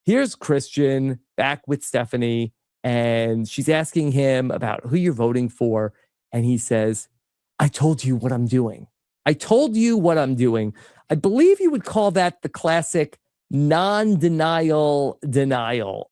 here's Christian back with Stephanie, and she's asking him about who you're voting for. And he says, I told you what I'm doing. I told you what I'm doing. I believe you would call that the classic non-denial denial.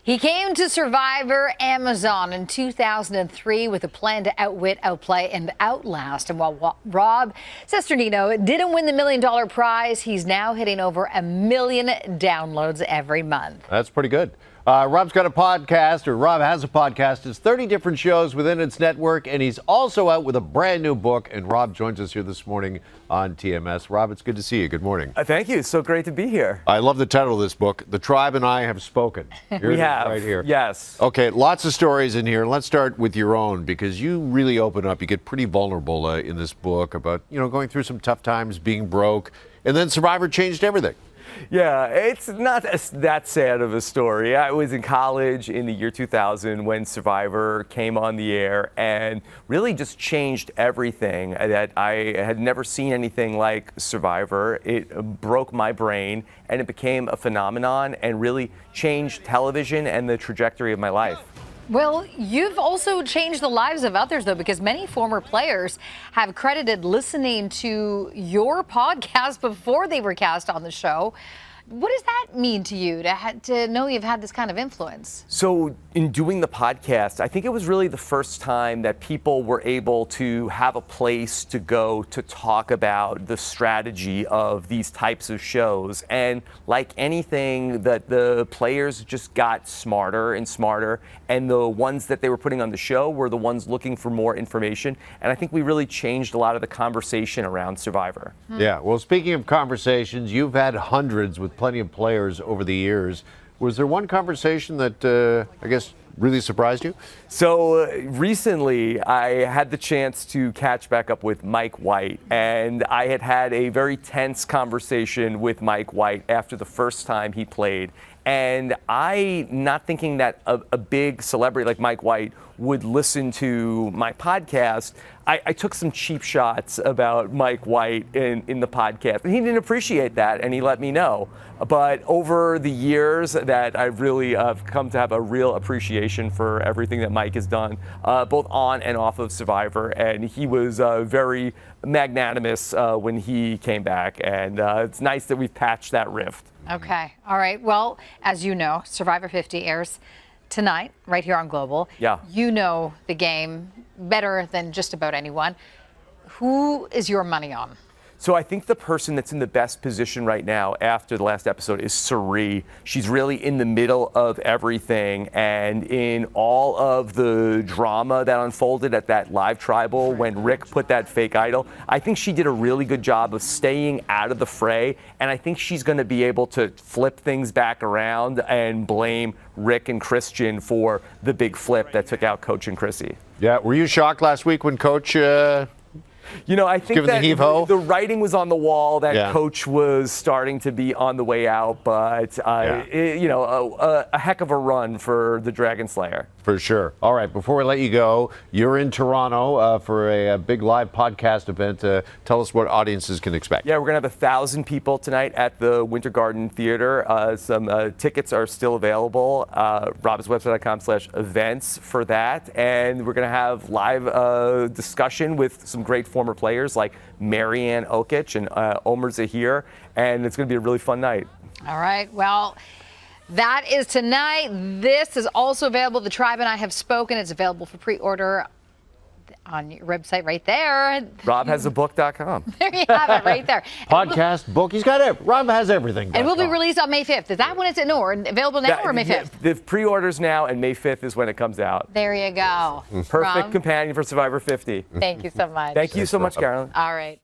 He came to Survivor Amazon in 2003 with a plan to outwit, outplay, and outlast. And while Rob Cesternino didn't win the $1 million prize, he's now hitting over 1 million downloads every month. That's pretty good. Rob's got a podcast, or Rob has a podcast. It's 30 different shows within its network, and he's also out with a brand new book. And Rob joins us here this morning on TMS. Rob, it's good to see you. Good morning. Thank you. It's so great to be here. I love the title of this book, The Tribe and I Have Spoken. We have. Right here. Yes. Okay, lots of stories in here. Let's start with your own, because you really open up. You get pretty vulnerable in this book about, going through some tough times, being broke, and then Survivor changed everything. Yeah, it's not that sad of a story. I was in college in the year 2000 when Survivor came on the air and really just changed everything. That I had never seen anything like Survivor. It broke my brain, and it became a phenomenon and really changed television and the trajectory of my life. Well, you've also changed the lives of others, though, because many former players have credited listening to your podcast before they were cast on the show. What does that mean to you to know you've had this kind of influence? So in doing the podcast, I think it was really the first time that people were able to have a place to go to talk about the strategy of these types of shows. And like anything, that the players just got smarter and smarter, and the ones that they were putting on the show were the ones looking for more information. And I think we really changed a lot of the conversation around Survivor. Yeah, well, speaking of conversations, you've had hundreds with plenty of players over the years. Was there one conversation that, I guess, really surprised you? So recently, I had the chance to catch back up with Mike White, and I had a very tense conversation with Mike White after the first time he played. And not thinking that a big celebrity like Mike White would listen to my podcast, I took some cheap shots about Mike White in the podcast. And he didn't appreciate that, and he let me know. But over the years that I've really come to have a real appreciation for everything that Mike has done, both on and off of Survivor. And he was very magnanimous when he came back. And it's nice that we've patched that rift. Okay. All right. Well, as you know, Survivor 50 airs tonight right here on Global. Yeah. You know the game better than just about anyone. Who is your money on? So I think the person that's in the best position right now after the last episode is Cirie. She's really in the middle of everything, and in all of the drama that unfolded at that live tribal when Rick put that fake idol, I think she did a really good job of staying out of the fray, and I think she's going to be able to flip things back around and blame Rick and Christian for the big flip that took out Coach and Chrissy. Yeah, were you shocked last week when Coach... I think that the writing was on the wall that Coach was starting to be on the way out, but, a heck of a run for the Dragon Slayer. For sure. All right, before we let you go, you're in Toronto for a big live podcast event. Tell us what audiences can expect. Yeah, we're going to have 1,000 people tonight at the Winter Garden Theater. Some tickets are still available. robbinswebsite.com/events for that. And we're going to have live discussion with some great former players like Marianne Okic and Omer Zahir. And it's going to be a really fun night. All right. Well, that is tonight. This is also available. The Tribe and I Have Spoken. It's available for pre-order on your website right there. RobHasAbook.com. There you have it right there. Podcast, book. He's got it. Rob has everything. And will be released on May 5th. Is that when it's available now or May 5th? The pre-orders now, and May 5th is when it comes out. There you go. Perfect companion for Survivor 50. Thank you so much. Thank you so much, Carolyn. All right.